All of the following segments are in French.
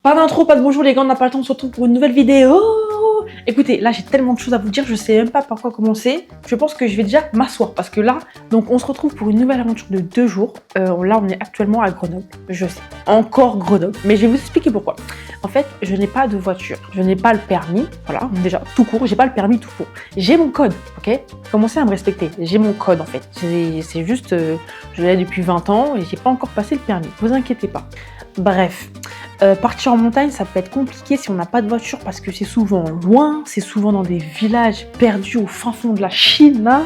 Pas d'intro, pas de bonjour les gars, on n'a pas le temps, on se retrouve pour une nouvelle vidéo. Écoutez, là j'ai tellement de choses à vous dire, je sais même pas par quoi commencer. Je pense que je vais déjà m'asseoir parce que là, donc on se retrouve pour une nouvelle aventure de 2 jours. Là on est actuellement à Grenoble, je sais, encore Grenoble, mais je vais vous expliquer pourquoi. En fait, je n'ai pas de voiture, je n'ai pas le permis, voilà, déjà tout court, j'ai pas le permis tout court. J'ai mon code, ok? Commencez à me respecter, j'ai mon code en fait. C'est juste, je l'ai depuis 20 ans et j'ai pas encore passé le permis, vous inquiétez pas. Bref. Partir en montagne, ça peut être compliqué si on n'a pas de voiture parce que c'est souvent loin, c'est souvent dans des villages perdus au fin fond de la Chine, là.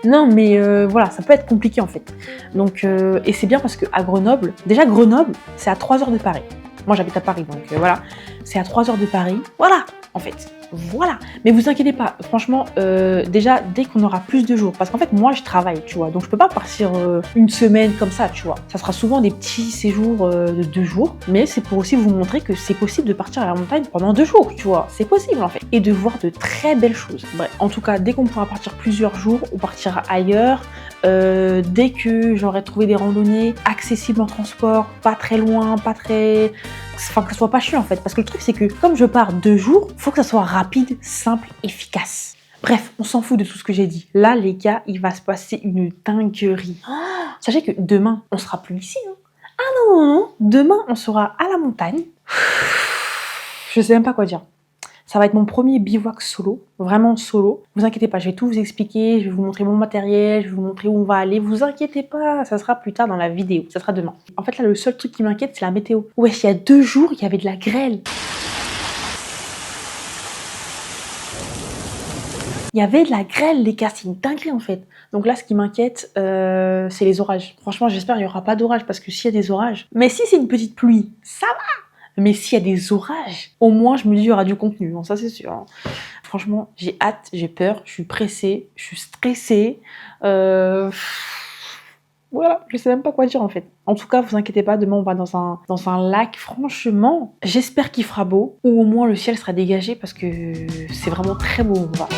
Non, mais voilà, ça peut être compliqué en fait. Donc, et c'est bien parce qu'à Grenoble, déjà Grenoble, c'est à 3 heures de Paris. Moi, j'habite à Paris, donc voilà, c'est à 3 heures de Paris. Voilà, en fait. Voilà, mais vous inquiétez pas, franchement, déjà dès qu'on aura plus de jours, parce qu'en fait moi je travaille, tu vois, donc je peux pas partir une semaine comme ça, tu vois. Ça sera souvent des petits séjours de 2 jours, mais c'est pour aussi vous montrer que c'est possible de partir à la montagne pendant 2 jours, tu vois, c'est possible en fait, et de voir de très belles choses. Bref, en tout cas, dès qu'on pourra partir plusieurs jours, on partira ailleurs. Dès que j'aurai trouvé des randonnées accessibles en transport, pas très loin, pas très... Enfin, que ça soit pas chiant en fait, parce que le truc c'est que comme je pars 2 jours, faut que ça soit rapide, simple, efficace. Bref, on s'en fout de tout ce que j'ai dit. Là les gars, il va se passer une dinguerie. Sachez que demain, on sera plus ici. Hein. Ah non, demain on sera à la montagne. Je sais même pas quoi dire. Ça va être mon premier bivouac solo, vraiment solo. Vous inquiétez pas, je vais tout vous expliquer, je vais vous montrer mon matériel, je vais vous montrer où on va aller. Vous inquiétez pas, ça sera plus tard dans la vidéo, ça sera demain. En fait là, le seul truc qui m'inquiète, c'est la météo. Wesh, il y a 2 jours, il y avait de la grêle. Il y avait de la grêle, les gars, c'est une dinguerie en fait. Donc là, ce qui m'inquiète, c'est les orages. Franchement, j'espère qu'il n'y aura pas d'orage, parce que s'il y a des orages... Mais si c'est une petite pluie, ça va. Mais s'il y a des orages, au moins je me dis il y aura du contenu, bon, ça c'est sûr. Hein. Franchement, j'ai hâte, j'ai peur, je suis pressée, je suis stressée. Voilà, je sais même pas quoi dire en fait. En tout cas, vous inquiétez pas, demain on va dans un lac. Franchement, j'espère qu'il fera beau, ou au moins le ciel sera dégagé parce que c'est vraiment très beau. On va.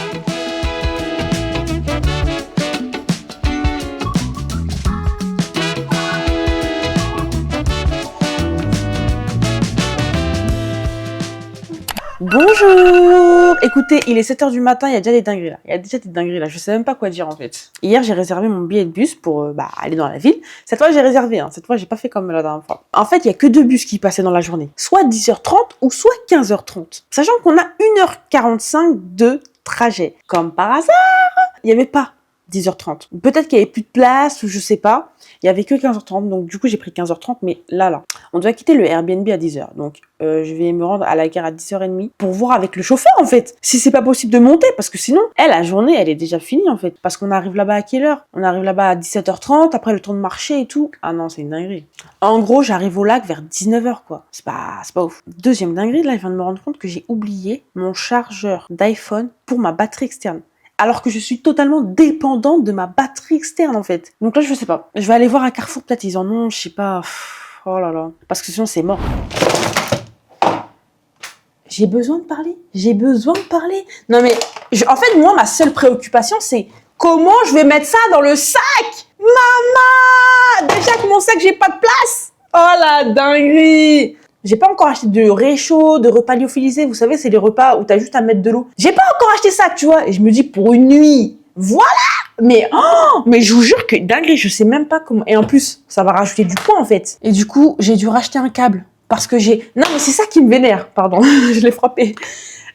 Bonjour! Écoutez, il est 7h du matin, il y a déjà des dingueries là. Il y a déjà des dingueries là, je sais même pas quoi dire en fait. Hier, j'ai réservé mon billet de bus pour aller dans la ville. Cette fois, j'ai réservé, hein. Cette fois, j'ai pas fait comme la dernière fois. En fait, il y a que 2 bus qui passaient dans la journée. Soit 10h30 ou soit 15h30. Sachant qu'on a 1h45 de trajet. Comme par hasard, il y avait pas 10h30. Peut-être qu'il y avait plus de place ou je sais pas. Il y avait que 15h30, donc du coup j'ai pris 15h30, mais là, on doit quitter le Airbnb à 10h, donc je vais me rendre à la gare à 10h30 pour voir avec le chauffeur en fait, si c'est pas possible de monter, parce que sinon, la journée elle est déjà finie en fait, parce qu'on arrive là-bas à quelle heure? On arrive là-bas à 17h30, après le temps de marcher et tout. Ah non, c'est une dinguerie. En gros, j'arrive au lac vers 19h quoi, c'est pas ouf. Deuxième dinguerie, là je viens de me rendre compte que j'ai oublié mon chargeur d'iPhone pour ma batterie externe. Alors que je suis totalement dépendante de ma batterie externe en fait. Donc là je sais pas. Je vais aller voir à Carrefour, peut-être ils en ont, je sais pas. Oh là là. Parce que sinon c'est mort. J'ai besoin de parler. J'ai besoin de parler. Non mais, en fait moi ma seule préoccupation c'est comment je vais mettre ça dans le sac. Maman! Déjà que mon sac j'ai pas de place. Oh la dinguerie! J'ai pas encore acheté de réchaud, de repas lyophilisés. Vous savez, c'est les repas où t'as juste à mettre de l'eau. J'ai pas encore acheté ça, tu vois. Et je me dis, pour une nuit, voilà. Mais je vous jure que dinguerie, je sais même pas comment. Et en plus, ça va rajouter du poids, en fait. Et du coup, j'ai dû racheter un câble. Parce que j'ai... Non, mais c'est ça qui me vénère. Pardon, je l'ai frappé.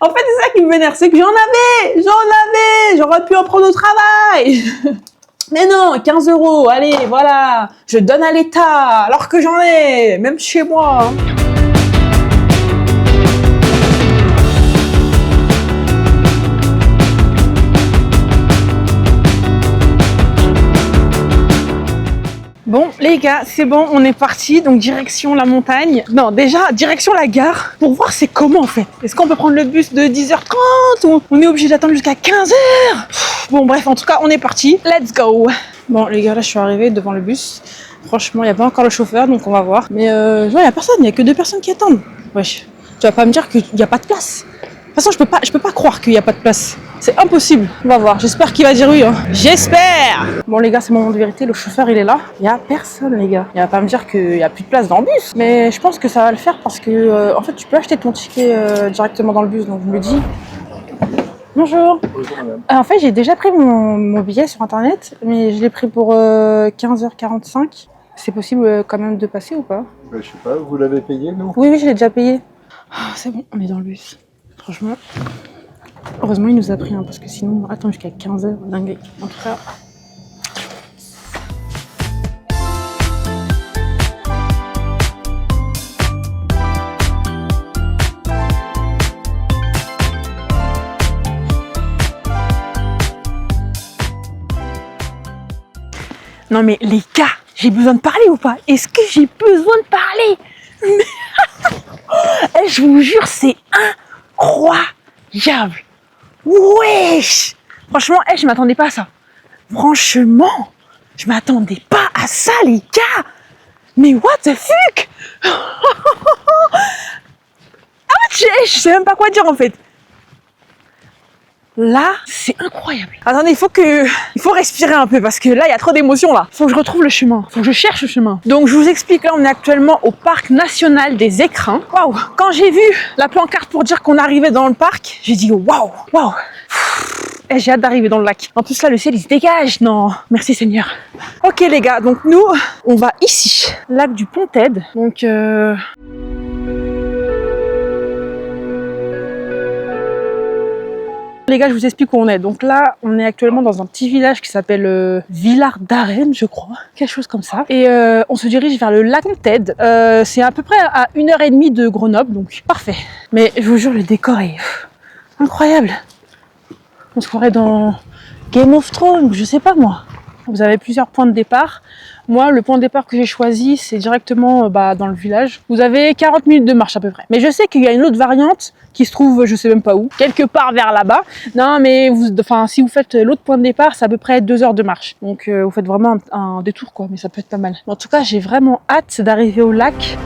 En fait, c'est ça qui me vénère. C'est que j'en avais. J'aurais pu en prendre au travail. Mais non, 15 €, allez, voilà. Je donne à l'État, alors que j'en ai, même chez moi. Bon les gars, c'est bon, on est parti, donc direction la montagne. Non, déjà, direction la gare, pour voir c'est comment en fait. Est-ce qu'on peut prendre le bus de 10h30 ou on est obligé d'attendre jusqu'à 15h? Bon bref, en tout cas, on est parti. Let's go! Bon les gars, là je suis arrivée devant le bus. Franchement, il n'y a pas encore le chauffeur, donc on va voir. Mais il n'y a personne, il n'y a que 2 personnes qui attendent. Wesh, tu vas pas me dire qu'il n'y a pas de place? toute façon, je peux pas croire qu'il n'y a pas de place. C'est impossible. On va voir. J'espère qu'il va dire oui. Hein. J'espère. Bon les gars, c'est mon moment de vérité. Le chauffeur, il est là. Il y a personne, les gars. Il va pas me dire qu'il y a plus de place dans le bus. Mais je pense que ça va le faire parce que, en fait, tu peux acheter ton ticket directement dans le bus. Donc je me dis. Bonjour. Bonjour madame. En fait, j'ai déjà pris mon billet sur internet, mais je l'ai pris pour 15h45. C'est possible quand même de passer ou pas? Je sais pas, vous l'avez payé, non? Oui, je l'ai déjà payé. Ah, c'est bon, on est dans le bus. Franchement, heureusement, il nous a pris, hein, parce que sinon, attends jusqu'à 15h, dingue. En tout cas. Non mais les gars, j'ai besoin de parler ou pas? Est-ce que j'ai besoin de parler? Mais... je vous jure, c'est incroyable. Wesh. Franchement, je m'attendais pas à ça. Franchement, je m'attendais pas à ça, les gars. Mais what the fuck? Je sais même pas quoi dire en fait. Là, c'est incroyable. Attendez, il faut respirer un peu parce que là, il y a trop d'émotions là. Il faut que je retrouve le chemin. Il faut que je cherche le chemin. Donc, je vous explique, là, on est actuellement au parc national des Écrins. Waouh! Quand j'ai vu la pancarte pour dire qu'on arrivait dans le parc, j'ai dit waouh, waouh. J'ai hâte d'arriver dans le lac. En plus, là, le ciel, il se dégage. Non, merci Seigneur. Ok, les gars, donc nous, on va ici, lac du Ponted. Donc, les gars, je vous explique où on est. Donc là, on est actuellement dans un petit village qui s'appelle Villard d'Arène, je crois. Quelque chose comme ça. Et on se dirige vers le lac Ponted. C'est à peu près à 1h30 de Grenoble, donc parfait. Mais je vous jure, le décor est incroyable. On se croirait dans Game of Thrones, je sais pas moi. Vous avez plusieurs points de départ. Moi, le point de départ que j'ai choisi, c'est directement dans le village. Vous avez 40 minutes de marche à peu près. Mais je sais qu'il y a une autre variante qui se trouve, je sais même pas où, quelque part vers là-bas. Non, mais si vous faites l'autre point de départ, c'est à peu près 2 heures de marche. Donc, vous faites vraiment un détour, quoi. Mais ça peut être pas mal. En tout cas, j'ai vraiment hâte d'arriver au lac.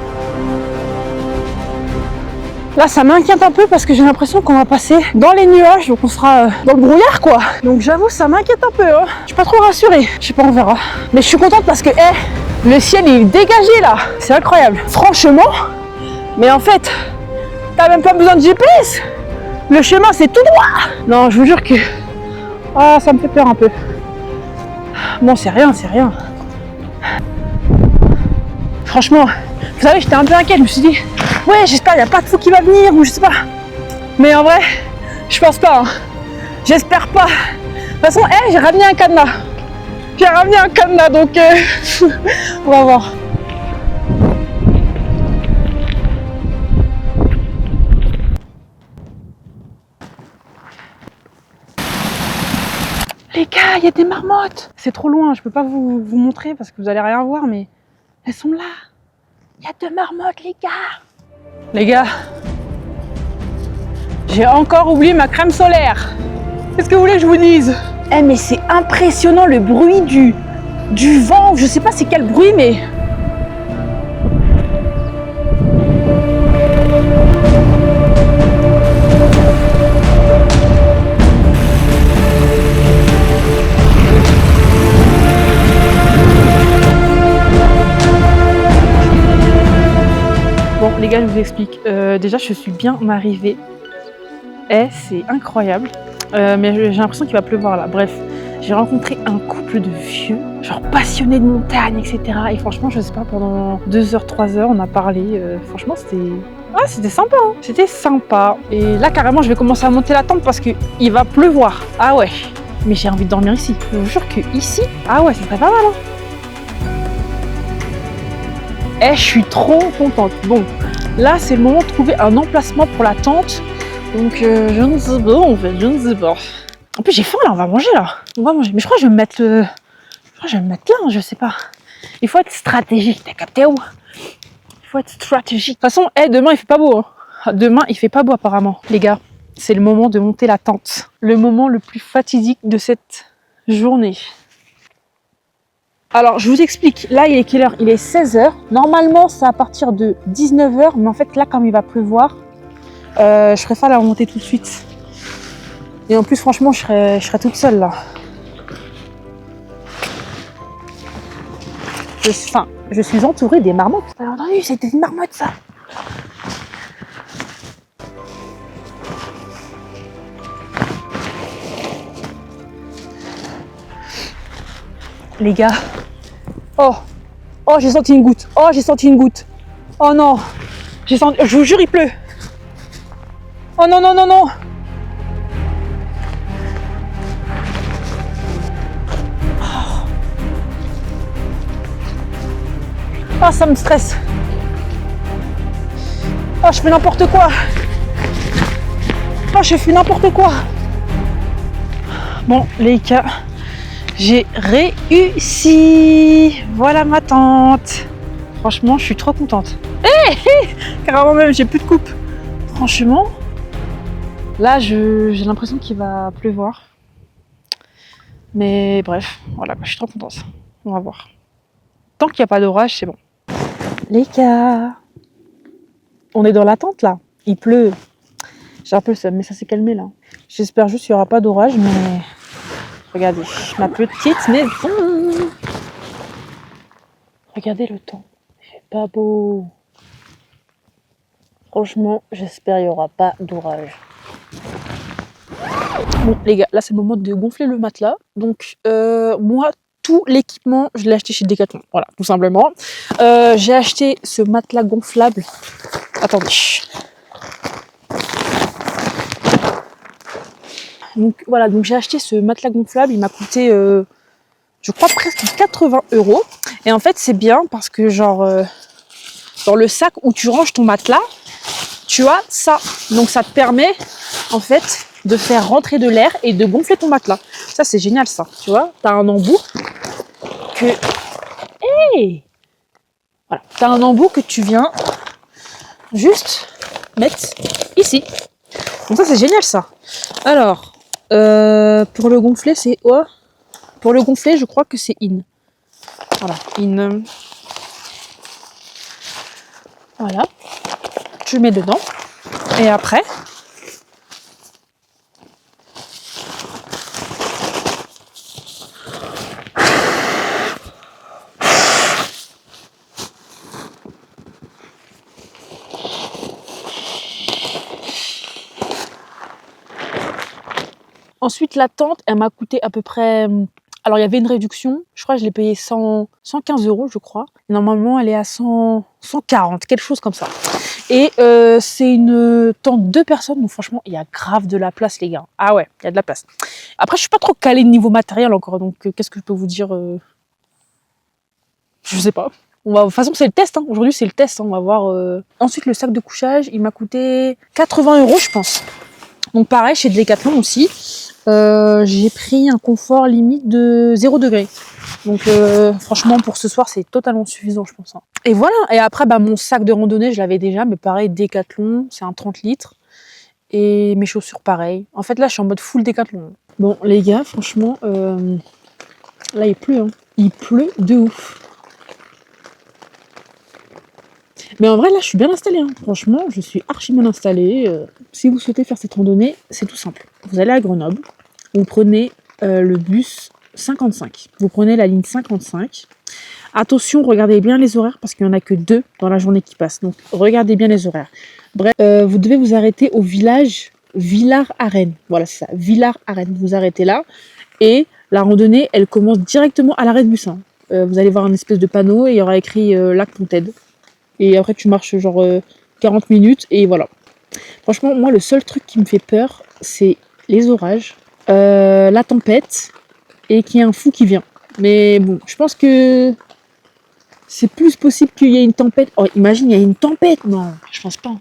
Là, ça m'inquiète un peu parce que j'ai l'impression qu'on va passer dans les nuages, donc on sera dans le brouillard, quoi. Donc j'avoue, ça m'inquiète un peu. Hein. Je suis pas trop rassurée. Je sais pas, on verra. Mais je suis contente parce que, le ciel il est dégagé là. C'est incroyable. Franchement, mais en fait, t'as même pas besoin de GPS. Le chemin, c'est tout droit. Non, je vous jure que, ça me fait peur un peu. Bon, c'est rien, c'est rien. Franchement, vous savez, j'étais un peu inquiète. Je me suis dit, ouais, j'espère qu'il n'y a pas de fou qui va venir ou je sais pas. Mais en vrai, je pense pas. Hein. J'espère pas. De toute façon, j'ai ramené un cadenas. J'ai ramené un cadenas, donc on va voir. Les gars, il y a des marmottes. C'est trop loin, je peux pas vous montrer parce que vous allez rien voir, mais elles sont là. Il y a 2 marmottes, les gars. Les gars, j'ai encore oublié ma crème solaire. Qu'est-ce que vous voulez que je vous dise? Mais c'est impressionnant le bruit du vent. Je sais pas c'est quel bruit, mais... Bon, les gars, je vous explique. Déjà, je suis bien arrivée. C'est incroyable. Mais j'ai l'impression qu'il va pleuvoir là. Bref, j'ai rencontré un couple de vieux, genre passionnés de montagne, etc. Et franchement, je sais pas, pendant 2 heures, 3 heures, on a parlé. Franchement, c'était sympa. Hein. C'était sympa. Et là, carrément, je vais commencer à monter la tente parce qu'il va pleuvoir. Ah ouais. Mais j'ai envie de dormir ici. Je vous jure que ici, ah ouais, ça serait pas mal. Hein. Je suis trop contente. Bon, là, c'est le moment de trouver un emplacement pour la tente. Donc, je ne sais pas, en fait, je ne sais pas. En plus, j'ai faim, là, on va manger, là. On va manger. Mais je crois que je vais me mettre là, je sais pas. Il faut être stratégique, t'as capté où? Il faut être stratégique. De toute façon, demain, il fait pas beau. Hein. Demain, il fait pas beau, apparemment. Les gars, c'est le moment de monter la tente. Le moment le plus fatidique de cette journée. Alors, je vous explique. Là, il est quelle heure? Il est 16h. Normalement, c'est à partir de 19h. Mais en fait, là, comme il va pleuvoir, Je préfère la remonter tout de suite. Et en plus, franchement, je serais toute seule là. Je suis entourée des marmottes. T'as entendu, c'était une marmotte ça. Les gars. Oh, j'ai senti une goutte. Oh, j'ai senti une goutte. Oh non. Je vous jure, il pleut. Oh non, non, non, non. Ah, ça me stresse. Oh, je fais n'importe quoi. Oh, je fais n'importe quoi. Bon, les gars, j'ai réussi. Voilà ma tente. Franchement, je suis trop contente. Carrément même, j'ai plus de coupe. Franchement, là, j'ai l'impression qu'il va pleuvoir. Mais bref, voilà, je suis trop contente. On va voir. Tant qu'il n'y a pas d'orage, c'est bon. Les gars, on est dans la tente là. Il pleut. J'ai un peu le seum, mais ça s'est calmé là. J'espère juste qu'il n'y aura pas d'orage, mais regardez, ma petite maison. Regardez le temps. C'est pas beau. Franchement, j'espère qu'il n'y aura pas d'orage. Bon, les gars, là c'est le moment de gonfler le matelas. Donc, moi, tout l'équipement, je l'ai acheté chez Decathlon. Voilà, tout simplement. J'ai acheté ce matelas gonflable. Attendez. Donc voilà, donc j'ai acheté ce matelas gonflable. Il m'a coûté, je crois, presque 80 €. Et en fait, c'est bien parce que genre, dans le sac où tu ranges ton matelas, tu as ça. Donc ça te permet, en fait, de faire rentrer de l'air et de gonfler ton matelas. Ça, c'est génial, ça. Tu vois, t'as un embout que... Hey, voilà, t'as un embout que tu viens juste mettre ici. Donc ça, c'est génial, ça. Alors, pour le gonfler, c'est... Oh, pour le gonfler, je crois que c'est in. Voilà, in. Voilà. Tu le mets dedans. Et après... Ensuite, la tente, elle m'a coûté à peu près... Alors, il y avait une réduction. Je crois que je l'ai payée 115 €, je crois. Normalement, elle est à 140, quelque chose comme ça. Et c'est une tente 2 personnes. Donc, franchement, il y a grave de la place, les gars. Ah ouais, il y a de la place. Après, je suis pas trop calée niveau matériel encore. Donc, qu'est-ce que je peux vous dire Je sais pas. De toute façon, c'est le test. Hein. Aujourd'hui, c'est le test. Hein. On va voir. Ensuite, le sac de couchage, il m'a coûté 80 €, je pense. Donc, pareil, chez Decathlon aussi. J'ai pris un confort limite de 0 degré. Donc franchement pour ce soir c'est totalement suffisant je pense. Hein. Et voilà, et après bah, mon sac de randonnée je l'avais déjà, mais pareil Decathlon, c'est un 30 litres. Et mes chaussures pareil. En fait là je suis en mode full Decathlon. Bon les gars franchement, là il pleut. Hein. Il pleut de ouf. Mais en vrai là je suis bien installée. Hein. Franchement je suis archi bien installée. Si vous souhaitez faire cette randonnée, c'est tout simple. Vous allez à Grenoble, vous prenez le bus 55. Vous prenez la ligne 55. Attention, regardez bien les horaires parce qu'il n'y en a que 2 dans la journée qui passent. Donc regardez bien les horaires. Bref, vous devez vous arrêter au village Villars-Arène. Voilà, c'est ça, Villars-Arène. Vous vous arrêtez là et la randonnée, elle commence directement à l'arrêt de bus. Hein. Vous allez voir un espèce de panneau et il y aura écrit Lac Pontaide. Et après tu marches genre 40 minutes et voilà. Franchement, moi le seul truc qui me fait peur, c'est les orages, la tempête et qu'il y ait un fou qui vient. Mais bon, je pense que c'est plus possible qu'il y ait une tempête. Oh, imagine, il y a une tempête. Non, je pense pas.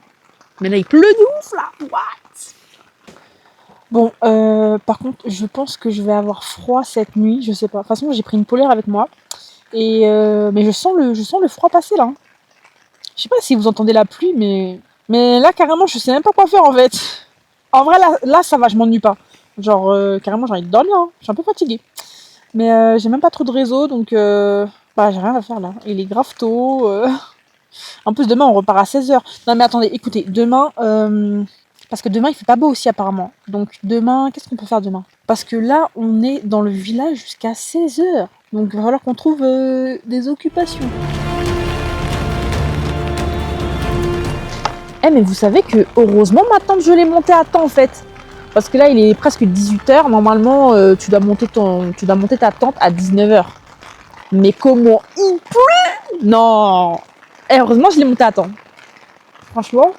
Mais là, il pleut de ouf, là. What? Bon, par contre, je pense que je vais avoir froid cette nuit. Je sais pas. De toute façon, j'ai pris une polaire avec moi. Et mais je sens le froid passer, là. Je sais pas si vous entendez la pluie, mais là, carrément, je sais même pas quoi faire, en fait. En vrai, là ça va, je m'ennuie pas. Genre, carrément, j'ai envie de dormir. Hein. Je suis un peu fatiguée. Mais j'ai même pas trop de réseau, donc bah, j'ai rien à faire là. Il est grave tôt. En plus, demain, on repart à 16 h. Non, mais attendez, écoutez, demain, Parce que demain, il fait pas beau aussi apparemment. Donc demain, qu'est-ce qu'on peut faire demain? Parce que là, on est dans le village jusqu'à 16h. Donc il va falloir qu'on trouve des occupations. Eh mais vous savez que heureusement ma tante je l'ai montée à temps en fait. Parce que là il est presque 18h, normalement tu dois monter ta tente à 19h. Mais comment il pleut? Non. Eh, heureusement je l'ai montée à temps. Franchement.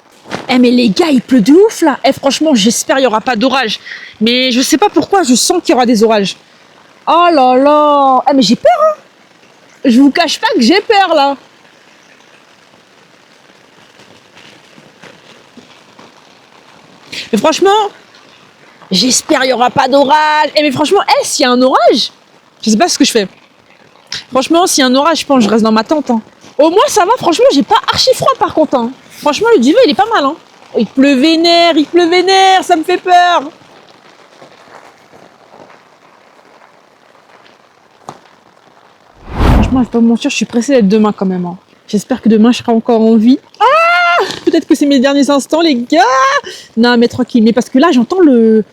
Eh mais les gars il pleut de ouf là. Eh franchement j'espère il n'y aura pas d'orage. Mais je sais pas pourquoi je sens qu'il y aura des orages. Oh là là. Eh mais j'ai peur hein. Je vous cache pas que j'ai peur là. Mais franchement, j'espère qu'il n'y aura pas d'orage. Eh mais franchement, s'il y a un orage, je sais pas ce que je fais. Franchement, s'il y a un orage, je pense que je reste dans ma tente. Hein. Au moins, ça va. Franchement, j'ai pas archi froid par contre. Hein. Franchement, le duvet, il est pas mal. Hein. Il pleut vénère, ça me fait peur. Franchement, je vais pas me mentir, je suis pressée d'être demain quand même. Hein. J'espère que demain, je serai encore en vie. Peut-être que c'est mes derniers instants, les gars. Non, mais tranquille. Mais parce que là, j'entends, il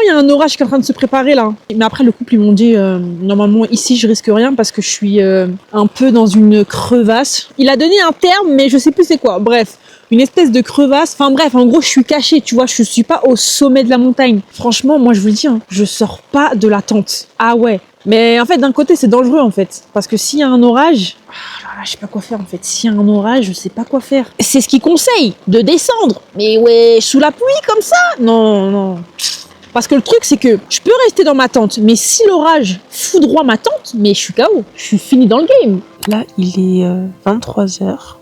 y a un orage qui est en train de se préparer là. Mais après, le couple, ils m'ont dit, normalement, ici, je risque rien parce que je suis un peu dans une crevasse. Il a donné un terme, mais je sais plus c'est quoi. Bref, une espèce de crevasse. Enfin bref, en gros, je suis cachée, tu vois. Je suis pas au sommet de la montagne. Franchement, moi, je vous le dis, hein, je sors pas de la tente. Ah ouais. Mais en fait, d'un côté, c'est dangereux en fait. Parce que s'il y a un orage, je sais pas quoi faire en fait. S'il y a un orage, je sais pas quoi faire. C'est ce qu'ils conseillent, de descendre. Mais ouais, sous la pluie comme ça? Non, non. Parce que le truc, c'est que je peux rester dans ma tente. Mais si l'orage foudroie ma tente, mais je suis KO. Je suis fini dans le game. Là, il est 23h.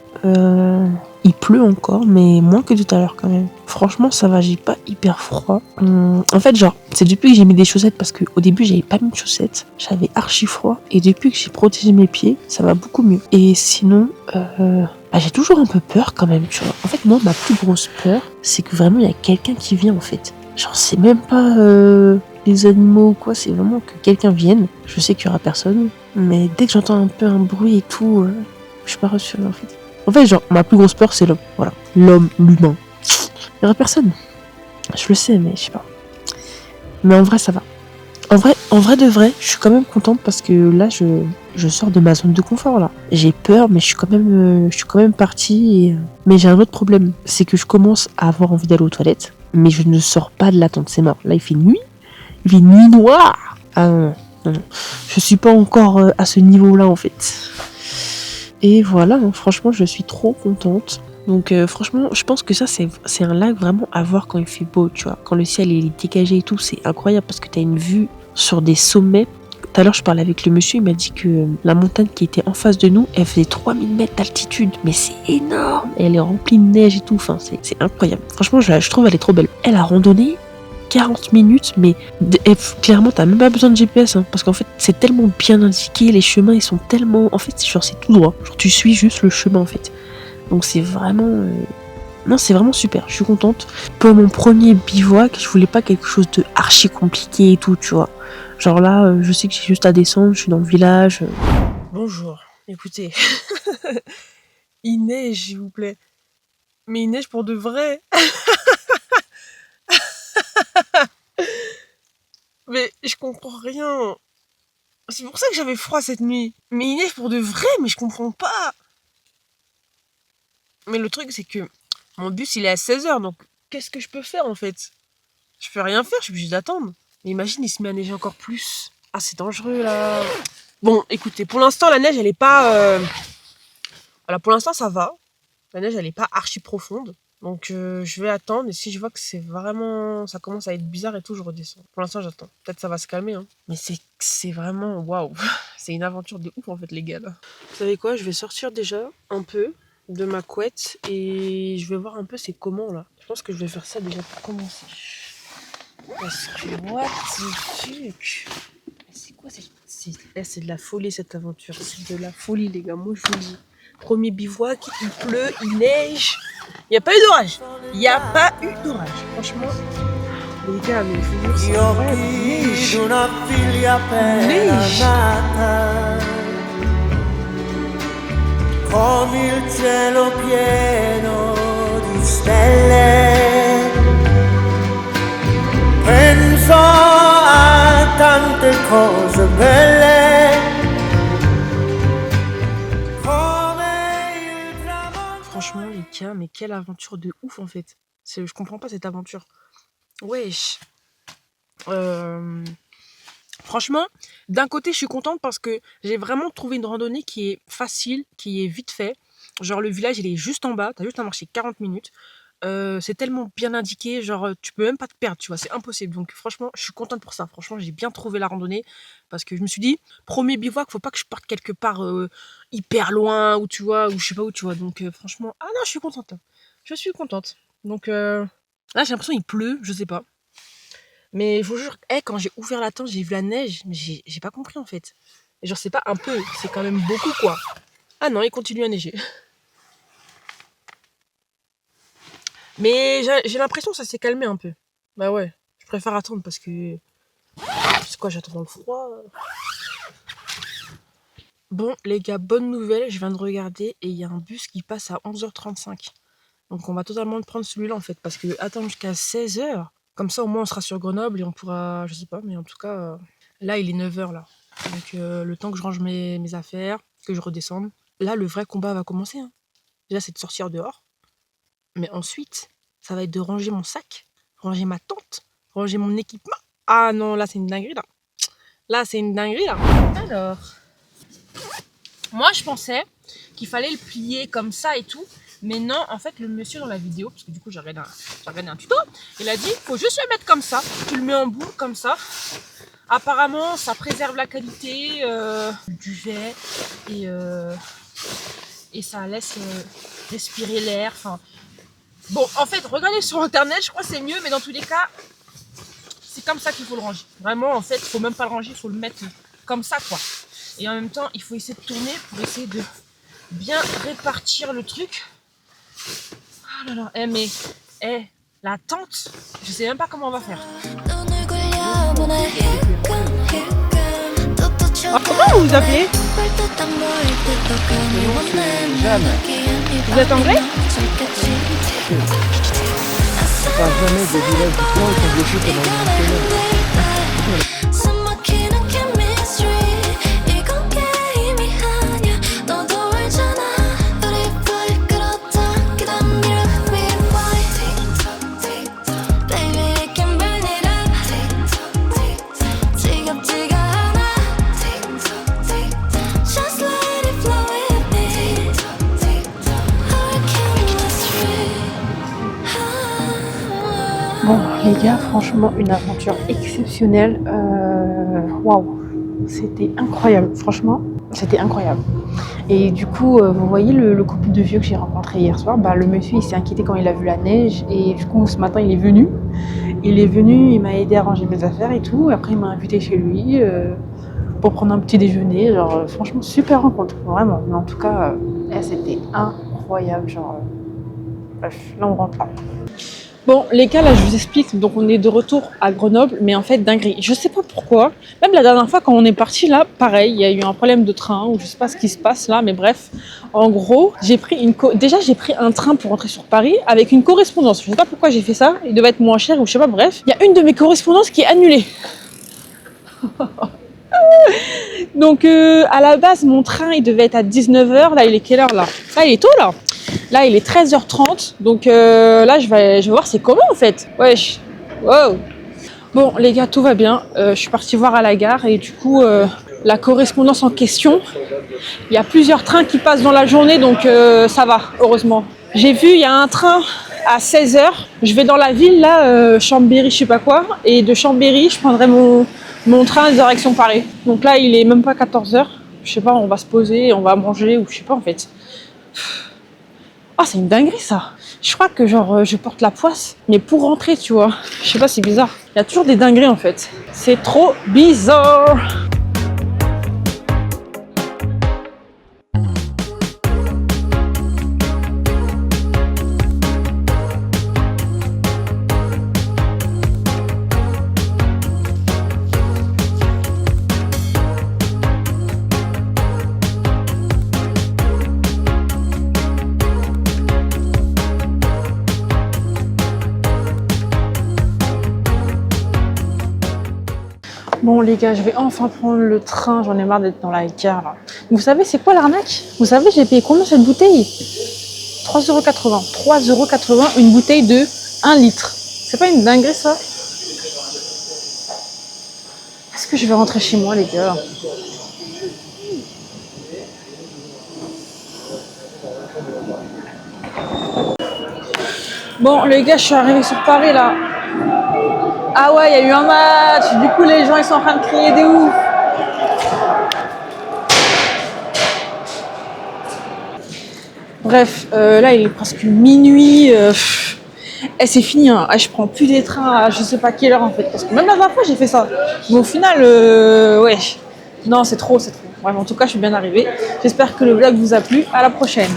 Il pleut encore, mais moins que tout à l'heure quand même. Franchement, ça va, j'ai pas hyper froid. En fait, genre, c'est depuis que j'ai mis des chaussettes, parce qu'au début, j'avais pas mis de chaussettes. J'avais archi froid. Et depuis que j'ai protégé mes pieds, ça va beaucoup mieux. Et sinon, j'ai toujours un peu peur quand même, tu vois. En fait, moi, ma plus grosse peur, c'est que vraiment, il y a quelqu'un qui vient, en fait. Genre, c'est même pas les animaux ou quoi, c'est vraiment que quelqu'un vienne. Je sais qu'il y aura personne, mais dès que j'entends un peu un bruit et tout, je suis pas rassurée, en fait. En fait, genre, ma plus grosse peur, c'est l'homme. Voilà. L'homme, l'humain. Il n'y aura personne. Je le sais, mais je sais pas. Mais en vrai, ça va. En vrai de vrai, je suis quand même contente parce que là, je sors de ma zone de confort, là. J'ai peur, mais je suis quand même partie. Mais j'ai un autre problème. C'est que je commence à avoir envie d'aller aux toilettes, mais je ne sors pas de la tente. C'est mort. Là, il fait nuit. Il fait nuit noire. Ah non, non, non. Je suis pas encore à ce niveau-là, en fait. Et voilà, franchement, je suis trop contente. Donc franchement, je pense que ça, c'est un lac vraiment à voir quand il fait beau, tu vois. Quand le ciel est dégagé et tout, c'est incroyable parce que tu as une vue sur des sommets. Tout à l'heure, je parlais avec le monsieur, il m'a dit que la montagne qui était en face de nous, elle faisait 3000 mètres d'altitude. Mais c'est énorme. Elle est remplie de neige et tout. Enfin, c'est incroyable. Franchement, je trouve elle est trop belle. Elle a randonné 40 minutes, mais clairement t'as même pas besoin de GPS hein, parce qu'en fait c'est tellement bien indiqué, les chemins ils sont tellement, en fait genre c'est tout droit, genre tu suis juste le chemin en fait, donc c'est vraiment non c'est vraiment super, je suis contente. Pour mon premier bivouac, je voulais pas quelque chose de archi compliqué et tout, tu vois, genre là je sais que j'ai juste à descendre, je suis dans le village. Bonjour, écoutez, il neige s'il vous plaît, mais il neige pour de vrai. Mais je comprends rien. C'est pour ça que j'avais froid cette nuit. Mais il neige pour de vrai, mais je comprends pas. Mais le truc, c'est que mon bus, il est à 16h, donc qu'est-ce que je peux faire en fait? Je peux rien faire, je suis obligée d'attendre. Mais imagine, il se met à neiger encore plus. Ah, c'est dangereux là. Bon, écoutez, pour l'instant, la neige, elle est pas... Voilà, pour l'instant, ça va. La neige, elle est pas archi profonde. Donc je vais attendre et si je vois que c'est vraiment... ça commence à être bizarre et tout, je redescends. Pour l'instant j'attends. Peut-être ça va se calmer hein. Mais c'est vraiment... waouh. C'est une aventure de ouf en fait les gars là. Vous savez quoi, je vais sortir déjà un peu de ma couette et je vais voir un peu c'est comment là. Je pense que je vais faire ça déjà pour commencer. Parce que what the fuck. C'est quoi c'est de la folie cette aventure. C'est de la folie les gars, moi je vous le dis. Premier bivouac, il pleut, il neige. Il n'y a pas eu d'orage. Il n'y a pas eu d'orage. Franchement, les gars, mais il faut dire c'est incroyable. Neige. Come il cielo pieno di stelle Franchement, Lika, mais quelle aventure de ouf en fait. Je comprends pas cette aventure. Wesh. Franchement, d'un côté, je suis contente parce que j'ai vraiment trouvé une randonnée qui est facile, qui est vite fait. Genre, le village, il est juste en bas. T'as juste à marcher 40 minutes. C'est tellement bien indiqué. Genre, tu peux même pas te perdre, tu vois. C'est impossible. Donc, franchement, je suis contente pour ça. Franchement, j'ai bien trouvé la randonnée. Parce que je me suis dit, premier bivouac, faut pas que je parte quelque part hyper loin, ou tu vois, ou je sais pas où, tu vois. Donc, franchement, ah non, je suis contente. Je suis contente. Donc, là, j'ai l'impression qu'il pleut, je sais pas. Mais je vous jure, quand j'ai ouvert la tente, j'ai vu la neige, mais j'ai pas compris en fait. Et genre, c'est pas un peu, c'est quand même beaucoup quoi. Ah non, il continue à neiger. Mais j'ai l'impression que ça s'est calmé un peu. Bah ouais, je préfère attendre parce que. C'est quoi, j'attends dans le froid. Bon, les gars, bonne nouvelle, je viens de regarder et il y a un bus qui passe à 11h35. Donc on va totalement prendre celui-là en fait, parce que attendre jusqu'à 16h. Comme ça, au moins, on sera sur Grenoble et on pourra, je sais pas, mais en tout cas, là, il est 9h, là. Donc, le temps que je range mes affaires, que je redescende, là, le vrai combat va commencer. Hein. Déjà, c'est de sortir dehors. Mais ensuite, ça va être de ranger mon sac, ranger ma tente, ranger mon équipement. Ah non, là, c'est une dinguerie, là. Là, c'est une dinguerie, là. Alors, moi, je pensais qu'il fallait le plier comme ça et tout. Mais non, en fait, le monsieur dans la vidéo, parce que du coup, j'ai regardé un tuto, il a dit, faut juste le mettre comme ça. Tu le mets en boule comme ça. Apparemment, ça préserve la qualité du duvet et ça laisse respirer l'air. Enfin, bon, en fait, regardez sur internet, je crois que c'est mieux, mais dans tous les cas, c'est comme ça qu'il faut le ranger. Vraiment, en fait, il faut même pas le ranger, il faut le mettre comme ça, quoi. Et en même temps, il faut essayer de tourner pour essayer de bien répartir le truc. Ah là là, mais la tente, je sais même pas comment on va faire. Ah, comment vous vous appelez? Jeanne. Vous êtes anglais? On parle jamais des villages du coin qui sont bloqués pendant une semaine. Bon, les gars, franchement, une aventure exceptionnelle. Waouh, c'était incroyable. Franchement, c'était incroyable. Et du coup, vous voyez le couple de vieux que j'ai rencontré hier soir. Bah, le monsieur, il s'est inquiété quand il a vu la neige. Et du coup, ce matin, il est venu. Il m'a aidé à ranger mes affaires et tout. Après, il m'a invité chez lui pour prendre un petit déjeuner. Genre, franchement, super rencontre, vraiment. Mais en tout cas, c'était incroyable. Genre, bref, là, on rentre là. Bon, les gars, là, je vous explique. Donc, on est de retour à Grenoble, mais en fait, dinguerie. Je sais pas pourquoi. Même la dernière fois, quand on est parti, là, pareil, il y a eu un problème de train, ou je sais pas ce qui se passe là, mais bref. En gros, j'ai pris un train pour rentrer sur Paris avec une correspondance. Je sais pas pourquoi j'ai fait ça. Il devait être moins cher, ou je sais pas, bref. Il y a une de mes correspondances qui est annulée. Donc, à la base, mon train, il devait être à 19h. Là, il est quelle heure, là? Là, il est tôt, là. Là, il est 13h30, donc là, je vais voir c'est comment en fait. Wesh, wow. Bon, les gars, tout va bien. Je suis partie voir à la gare et du coup, la correspondance en question, il y a plusieurs trains qui passent dans la journée, donc ça va, heureusement. J'ai vu, il y a un train à 16h. Je vais dans la ville, là, Chambéry, je sais pas quoi, et de Chambéry, je prendrai mon train direction Paris. Donc là, il est même pas 14h. Je sais pas, on va se poser, on va manger, ou je sais pas en fait. Ah, c'est une dinguerie ça. Je crois que genre je porte la poisse, mais pour rentrer, tu vois. Je sais pas, c'est bizarre. Il y a toujours des dingueries en fait. C'est trop bizarre. Bon les gars, je vais enfin prendre le train, j'en ai marre d'être dans la gare là. Vous savez c'est quoi l'arnaque? Vous savez j'ai payé combien cette bouteille? 3,80 €. 3,80 € une bouteille de 1 litre. C'est pas une dinguerie ça? Est-ce que je vais rentrer chez moi les gars? Bon les gars, je suis arrivée sur Paris là. Ah ouais, il y a eu un match, du coup les gens ils sont en train de crier des ouf. Bref, là il est presque minuit. C'est fini, hein. Je prends plus des trains à je sais pas quelle heure en fait. Parce que même la dernière fois j'ai fait ça. Mais au final, ouais. Non, c'est trop, c'est trop. Bref, en tout cas, je suis bien arrivée. J'espère que le vlog vous a plu. À la prochaine.